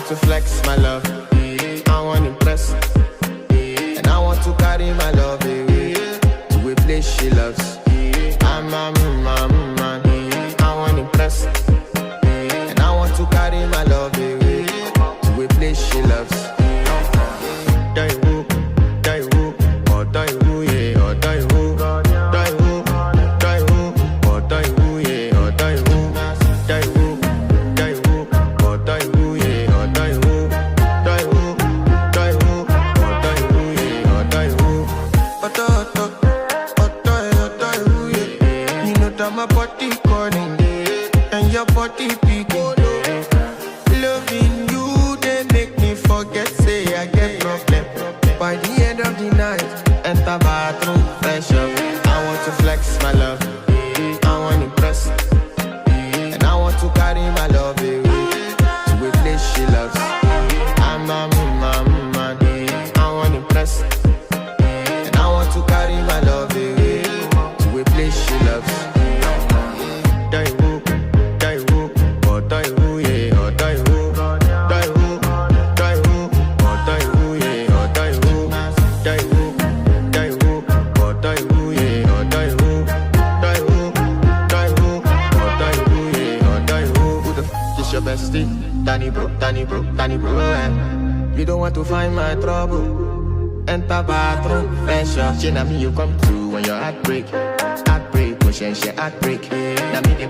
to flex my love, I want to impress, and I want to carry my love away to a place she loves. I'm a man, I want to impress, and I want to carry my love away to a place she loves. Die woo, or die woo, yeah, or die woo, die woo, or die woo, yeah, or die woo, die woo, or die woo, yeah, or die woo, die woo, or die woo, yeah, or die woo. Die woo, yeah. You know that my body calling, and your body picking. Loving you, they make me forget, say I get problem. By the end of the night, enter bathroom, fresh up. I want to flex my love, I want to impress, and I want to carry my love away to a place she loves. I'm a man, I want to impress, and I want to carry my love away to a place she loves. Die woo, or die woo, yeah, or die woo, die woo, or die woo, yeah, or die woo, die woo, or die woo, yeah, or die woo, or die woo, yeah, or die woo. Who the f is your bestie? Danny bro, eh? You don't want to find my trouble. Enter bathroom, fresh up. She na me you come through when your heartbreak, push and she heartbreak. Na me the